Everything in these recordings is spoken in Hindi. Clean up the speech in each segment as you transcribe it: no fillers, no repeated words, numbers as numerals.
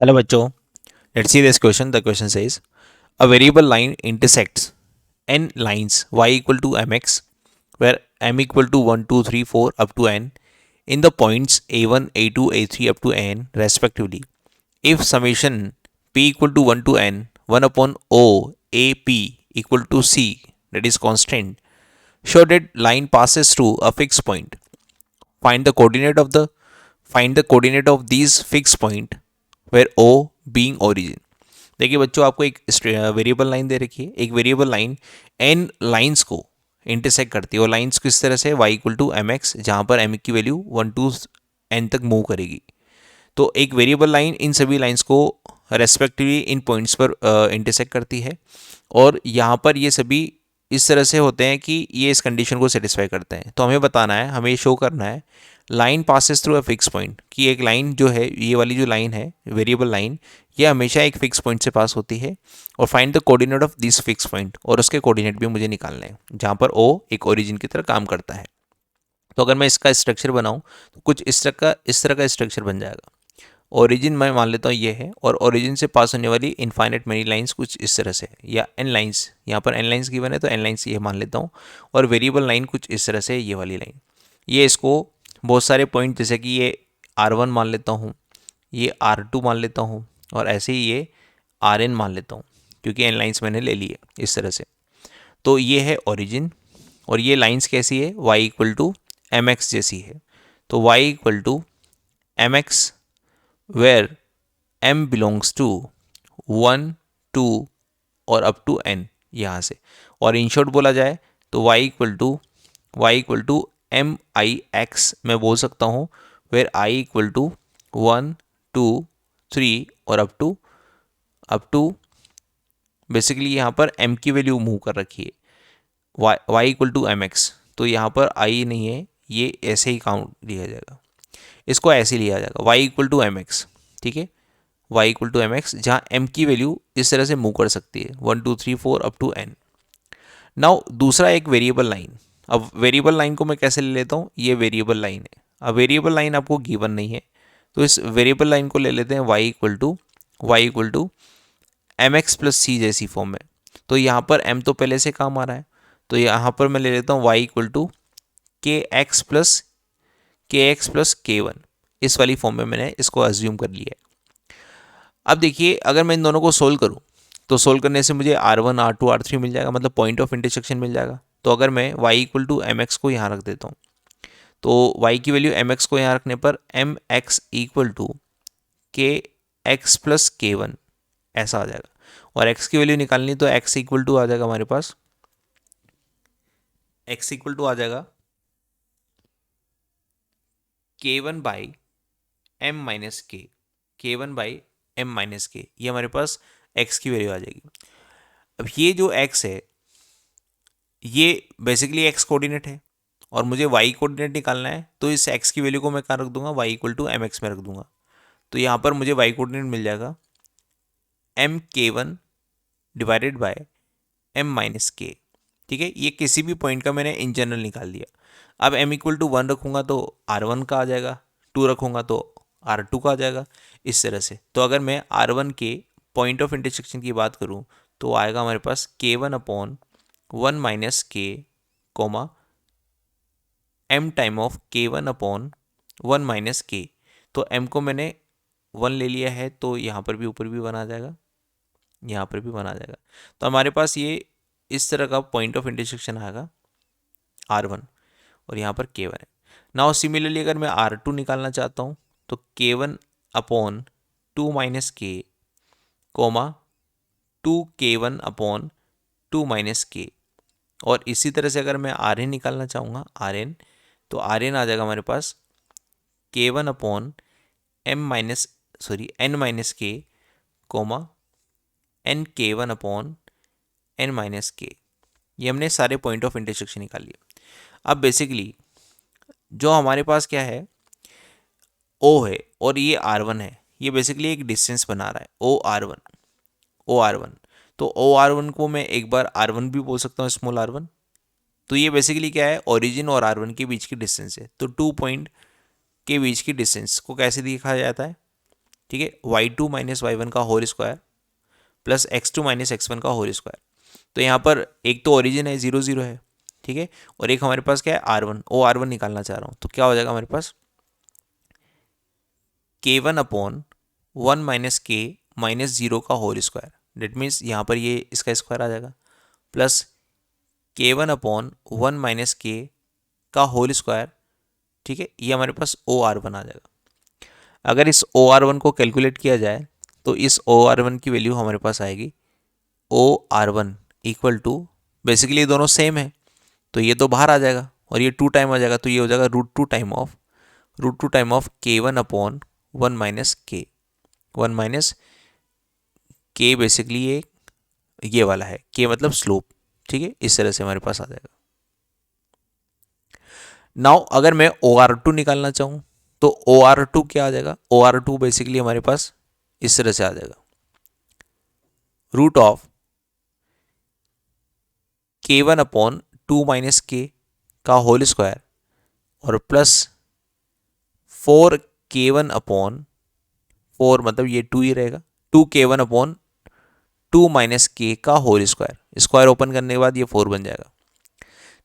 Hello, bachcho. Let's see this question. The question says a variable line intersects n lines y equal to mx, where m equal to 1, 2, 3, 4 up to n in the points a1, a2, a3 up to n respectively. If summation p equal to 1 to n, 1 upon o a p equal to c, that is constant, show that line passes through a fixed point. Find the coordinate of these fixed point where o being origin. देखिए बच्चों, आपको एक वेरिएबल लाइन दे रखी है। एक वेरिएबल लाइन एन लाइंस को इंटरसेक्ट करती है और लाइंस को इस तरह से y equal to m x, जहाँ पर m की वैल्यू 1 टू n तक मूव करेगी। तो एक वेरिएबल लाइन इन सभी लाइंस को रेस्पेक्टिवली इन पॉइंट्स पर इंटरसेक्ट करती है और यहाँ पर ये सभी इस तरह से होते हैं कि ये इस कंडीशन को सेटिस्फाई करते हैं। तो हमें बताना है, हमें शो करना है line passes through a fix point, कि एक लाइन जो है, ये वाली जो लाइन है वेरिएबल लाइन, ये हमेशा एक फिक्स पॉइंट से पास होती है। और find the coordinate of this fix point, और उसके कोऑर्डिनेट भी मुझे निकालने हैं जहाँ पर ओ एक ओरिजिन की तरह काम करता है। तो अगर मैं इसका स्ट्रक्चर बनाऊँ तो कुछ इस तरह का स्ट्रक्चर बन जाएगा। ओरिजिन मैं मान लेता हूँ ये है, और ओरिजिन से पास होने वाली इनफाइनाइट मेनी लाइंस कुछ इस तरह से है, या एन लाइंस, यहाँ पर एन लाइंस गिवन है तो एन लाइंस ये मान लेता हूँ। और वेरिएबल लाइन कुछ इस तरह से, ये वाली लाइन, ये इसको बहुत सारे पॉइंट, जैसे कि ये R1 मान लेता हूँ, ये R2 मान लेता हूँ, और ऐसे ही ये Rn मान लेता हूँ, क्योंकि एन लाइंस मैंने ले ली है इस तरह से। तो ये है ओरिजिन, और ये लाइंस कैसी है, y equal to m x जैसी है। तो y equal to m x where m belongs to 1, 2 और अप टू n, यहाँ से। और इन शॉर्ट बोला जाए तो y equal to m i x मैं बोल सकता हूँ, वेयर i इक्वल टू 1, 2, 3 और अप टू बेसिकली यहाँ पर m की वैल्यू मूव कर रखी है, y equal to m x. तो यहाँ पर i नहीं है, ये ऐसे ही काउंट लिया जाएगा, इसको ऐसे लिया जाएगा y equal to m x. ठीक है, y equal to m x, जहाँ m की वैल्यू इस तरह से मूव कर सकती है 1, 2, 3, 4 अप टू n। नाउ दूसरा एक वेरिएबल लाइन। अब वेरिएबल लाइन को मैं कैसे ले लेता हूँ, ये वेरिएबल लाइन है। अब वेरिएबल लाइन आपको गिवन नहीं है, तो इस वेरिएबल लाइन को ले लेते हैं y equal to m x plus c जैसी फॉर्म में। तो यहाँ पर m तो पहले से काम आ रहा है, तो यहाँ पर मैं ले लेता हूँ y इक्वल टू के एक्स प्लस k1, इस वाली फॉर्म में मैंने इसको अज्यूम कर लिया है। अब देखिए, अगर मैं इन दोनों को सोल्व करूं तो सोल्व करने से मुझे R1, R2, R3 मिल जाएगा, मतलब पॉइंट ऑफ इंटरसेक्शन मिल जाएगा। तो अगर मैं y equal to m x को यहाँ रख देता हूँ, तो y की वैल्यू एम एक्स को यहाँ रखने पर एम एक्स इक्वल टू के एक्स प्लस के वन ऐसा आ जाएगा। और x की वैल्यू निकालनी तो x इक्वल टू आ जाएगा हमारे पास, x इक्वल टू आ जाएगा k1/m-k, ये हमारे पास x की वैल्यू आ जाएगी। अब ये जो x है, ये बेसिकली x कोऑर्डिनेट है और मुझे y कोऑर्डिनेट निकालना है, तो इस x की वैल्यू को मैं कहाँ रख दूंगा, y equal to m x में रख दूंगा। तो यहाँ पर मुझे y कोऑर्डिनेट मिल जाएगा m/m-k। ठीक है, ये किसी भी पॉइंट का मैंने इन जनरल निकाल दिया। अब m इक्वल टू 1 रखूँगा तो R1 का आ जाएगा, 2 रखूँगा तो R2 का आ जाएगा, इस तरह से। तो अगर मैं R1 के पॉइंट ऑफ इंटरसेक्शन की बात करूँ तो आएगा हमारे पास k1/1 - k, comma m time of k1/1 - k। तो m को मैंने 1 ले लिया है, तो यहाँ पर भी ऊपर भी 1 आ जाएगा, यहाँ पर भी 1 आ जाएगा। तो हमारे पास ये इस तरह का पॉइंट ऑफ इंटरसेक्शन आएगा R1, और यहाँ पर K1 है। नाउ सिमिलरली अगर मैं R2 निकालना चाहता हूँ तो K1/2 - k, coma 2K1/2 - k। और इसी तरह से अगर मैं Rn निकालना चाहूँगा, Rn, तो Rn आ जाएगा हमारे पास K1/n-k, कोमा nk1/n-k। ये हमने सारे पॉइंट ऑफ इंटरसेक्शन निकाल लिए। अब बेसिकली जो हमारे पास क्या है, O है और ये R1 है, ये बेसिकली एक डिस्टेंस बना रहा है OR1। तो OR1 को मैं एक बार R1 भी बोल सकता हूँ, स्मॉल R1। तो ये बेसिकली क्या है, ओरिजिन और R1 के बीच की डिस्टेंस है। तो 2 पॉइंट के बीच की डिस्टेंस को कैसे दिखाया जाता है, ठीक है, y2 माइनस वाई वन का whole square plus x2 minus x1 का होल स्क्वायर। तो यहाँ पर एक तो ओरिजिन है 0 0 है, ठीक है, और एक हमारे पास क्या है R1, ओ R1 निकालना चाह रहा हूँ। तो क्या हो जाएगा हमारे पास k1 अपॉन 1 माइनस के माइनस 0 का होल स्क्वायर, डेट मीन्स यहाँ पर ये इसका स्क्वायर आ जाएगा, प्लस k1 अपॉन 1 माइनस के का होल स्क्वायर, ठीक है, ये हमारे पास ओ R1 आ जाएगा। अगर इस ओ R1 को कैलकुलेट किया जाए तो इस ओ R1 की वैल्यू हमारे पास आएगी ओ R1 इक्वल टू, बेसिकली ये दोनों सेम है तो ये तो बाहर आ जाएगा और ये 2 टाइम आ जाएगा, तो ये हो जाएगा √2 time of k1 upon 1 minus के, 1 माइनस के, बेसिकली ये वाला है, के मतलब स्लोप, ठीक है, इस तरह से हमारे पास आ जाएगा। नाउ अगर मैं OR2 निकालना चाहूं तो OR2 क्या आ जाएगा, OR2 बेसिकली हमारे पास इस तरह से आ जाएगा, root of k1 upon 2 minus के का होल स्क्वायर और प्लस 4k1 अपॉन 4, मतलब ये 2 ही रहेगा, 2k1 अपॉन 2 माइनस के का होल स्क्वायर, स्क्वायर ओपन करने के बाद ये 4 बन जाएगा,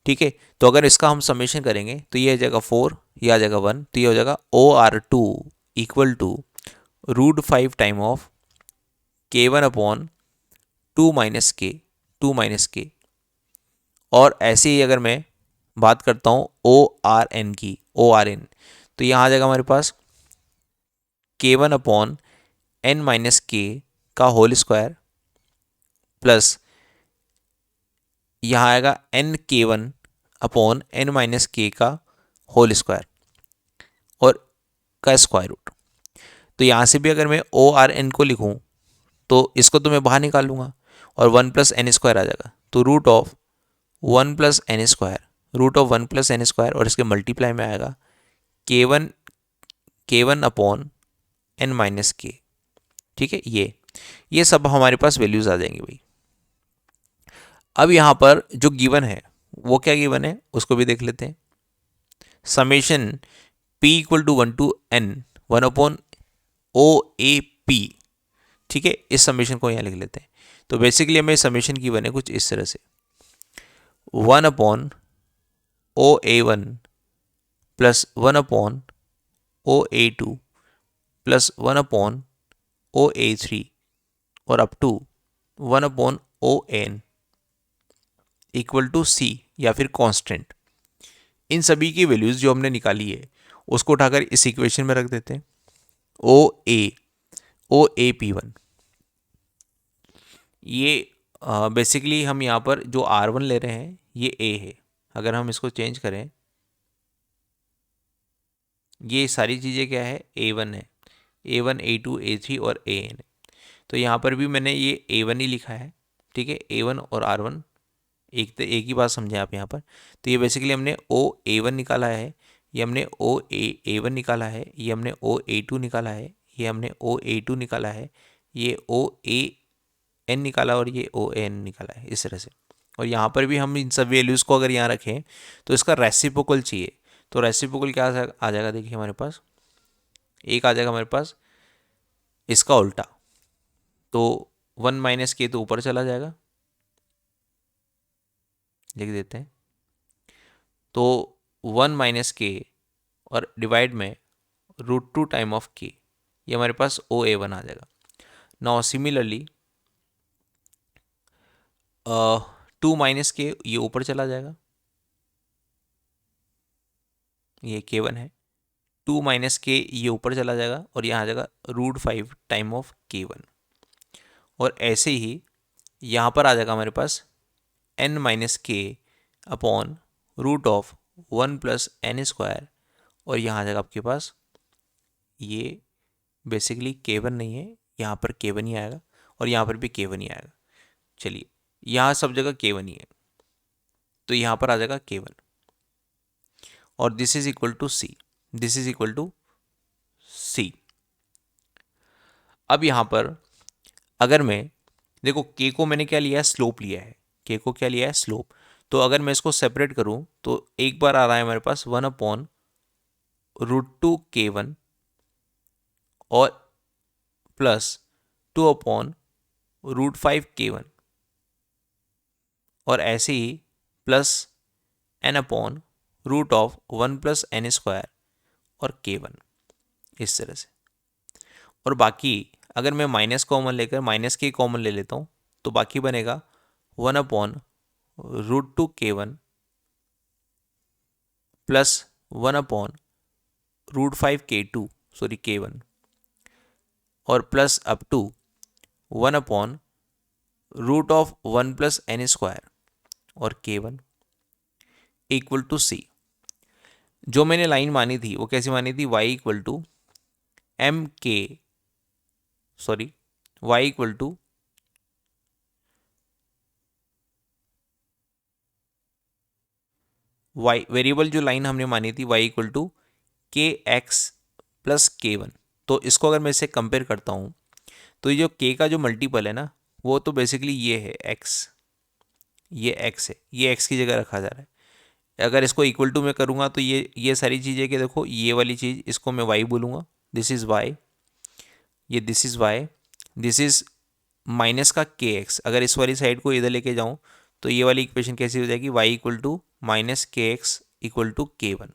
ठीक है। तो अगर इसका हम समेशन करेंगे तो ये आ जाएगा 4, ये आ जाएगा 1, तो ये हो जाएगा OR2 equal to √5 time of k1 upon 2 minus k. और ऐसे ही अगर मैं बात करता हूँ ORN की, ORN, तो यहाँ आ जाएगा हमारे पास k1 अपॉन n माइनस के का होल स्क्वायर प्लस यहाँ आएगा NK1 अपॉन n माइनस के का होल स्क्वायर और का स्क्वायर रूट। तो यहाँ से भी अगर मैं ORN को लिखूँ तो इसको तो मैं बाहर निकाल लूँगा और 1 प्लस एन स्क्वायर आ जाएगा, तो root of 1 plus n square, root of 1 plus n square, और इसके मल्टीप्लाई में आएगा k1 अपॉन n माइनस के, ठीक है। ये सब हमारे पास वैल्यूज आ जाएंगी भाई। अब यहाँ पर जो गिवन है वो क्या गिवन है उसको भी देख लेते हैं। Summation p equal to 1 to n 1 upon OAP, ठीक है, इस समेशन को यहाँ लिख लेते हैं। तो बेसिकली हमें समेशन गिवन है कुछ इस तरह से, 1 upon OA1 plus 1 upon OA2 plus 1 upon OA3 और up to 1 upon ON equal to C या फिर कांस्टेंट। इन सभी की वैल्यूज जो हमने निकाली है उसको उठाकर इस इक्वेशन में रख देते हैं। OAP1, ये बेसिकली हम यहाँ पर जो R1 ले रहे हैं ये A है। अगर हम इसको चेंज करें, ये सारी चीज़ें क्या है, A1 है, A1 A2 A3 और AN है। तो यहाँ पर भी मैंने ये A1 ही लिखा है, ठीक है, A1 और R1 एक ही बात समझें आप यहाँ पर। तो ये बेसिकली हमने OA1 निकाला है, ये हमने OA1 निकाला है, ये हमने OA2 निकाला है, ये हमने OA2 निकाला है, ये OAN निकाला और ये OAN निकाला है, इस तरह से। और यहाँ पर भी हम इन सब वैल्यूज़ को अगर यहाँ रखें तो इसका रेसिप्रोकल चाहिए। तो रेसिप्रोकल क्या आ जाएगा, देखिए हमारे पास एक आ जाएगा हमारे पास इसका उल्टा, तो 1 माइनस के तो ऊपर चला जाएगा, लिख देते हैं, तो 1 माइनस के और डिवाइड में √2 टाइम ऑफ के, ये हमारे पास OA1 आ जाएगा। नाउ सिमिलरली 2 माइनस के ये ऊपर चला जाएगा, ये K1 है, 2 माइनस के ये ऊपर चला जाएगा और यहाँ आ जाएगा √5 टाइम ऑफ K1। और ऐसे ही यहाँ पर आ जाएगा हमारे पास n minus k upon root of 1 plus n square, और यहाँ आ जाएगा आपके पास ये बेसिकली K1 नहीं है, यहाँ पर K1 ही आएगा और यहाँ पर भी K1 ही आएगा। चलिए यहाँ सब जगह K1 ही है, तो यहाँ पर आ जाएगा K1 और this is equal to C, this is equal to C। अब यहाँ पर अगर मैं देखो K को मैंने क्या लिया है, स्लोप लिया है, K को क्या लिया है, स्लोप। तो अगर मैं इसको सेपरेट करूँ तो एक बार आ रहा है हमारे पास 1 अपॉन √2 K1 और प्लस 2/√5k1 और ऐसे ही प्लस n/√1 + n² और k1 इस तरह से। और बाकी अगर मैं माइनस कॉमन लेकर माइनस के कॉमन ले लेता हूँ तो बाकी बनेगा 1/√2k1 plus 1/√5k2 sorry k1 और प्लस अप टू 1/√1 + n² और k1 इक्वल टू c। जो मैंने लाइन मानी थी वो कैसी मानी थी, y equal to y variable जो लाइन हमने मानी थी y equal to kx plus k1। तो इसको अगर मैं इससे कंपेयर करता हूँ तो ये जो k का जो मल्टीपल है ना वो तो बेसिकली ये है x, ये x है, ये x की जगह रखा जा रहा है। अगर इसको इक्वल टू में करूँगा तो ये सारी चीज़ें कि देखो ये वाली चीज़ इसको मैं y बोलूँगा, दिस इज़ y, ये this is y, this is minus का kx। अगर इस वाली साइड को इधर लेके जाऊँ तो ये वाली इक्वेशन कैसी हो जाएगी, y equal to minus kx equal to k1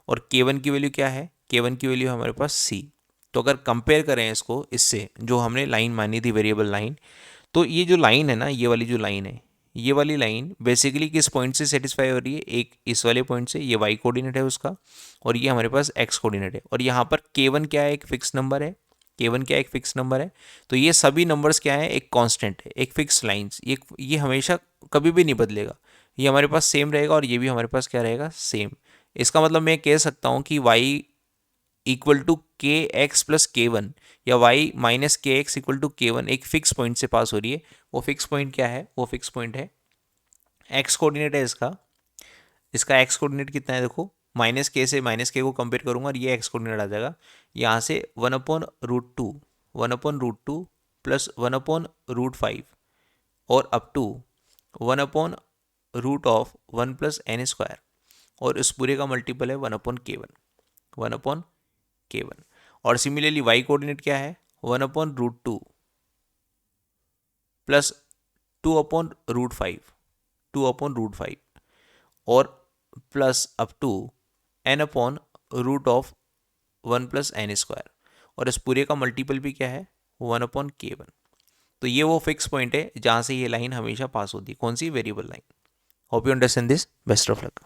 और k1 की वैल्यू क्या है, k1 की वैल्यू हमारे पास c। तो अगर कंपेयर करें इसको इससे जो हमने लाइन मानी थी वेरिएबल लाइन, तो ये जो लाइन है ना, ये वाली जो लाइन है, ये वाली लाइन बेसिकली किस पॉइंट से सेटिस्फाई हो रही है, एक इस वाले पॉइंट से, ये y कोऑर्डिनेट है उसका और ये हमारे पास x कोऑर्डिनेट है। और यहाँ पर k1 क्या है, एक फिक्स नंबर है, k1 क्या है, एक फिक्स नंबर है। तो ये सभी नंबर्स क्या है, एक कांस्टेंट है, एक फिक्स लाइंस, ये हमेशा कभी भी नहीं बदलेगा, ये हमारे पास सेम रहेगा और ये भी हमारे पास क्या रहेगा, सेम। इसका मतलब मैं कह सकता हूँ कि y इक्वल टू के एक्स प्लस के वन या y माइनस के एक्स इक्वल टू के वन एक फिक्स पॉइंट से पास हो रही है। वो फिक्स पॉइंट क्या है, वो फिक्स पॉइंट है एक्स कोऑर्डिनेट है इसका, इसका एक्स कोऑर्डिनेट कितना है, देखो माइनस के से माइनस के को कंपेयर करूंगा और ये एक्स कोऑर्डिनेट आ जाएगा यहाँ से 1/√2 प्लस 1/√5 और अप टू 1/√1 + n² और इस पूरे का मल्टीपल है 1/k1 और सिमिलरली y कोऑर्डिनेट क्या है, 1/√2 प्लस 2/√5 और plus up to n/√1 + n² और इस पूरे का मल्टीपल भी क्या है, 1/k1। तो ये वो फिक्स पॉइंट है जहां से ये लाइन हमेशा पास होती है, कौन सी, variable line. Hope you understand this, best of luck.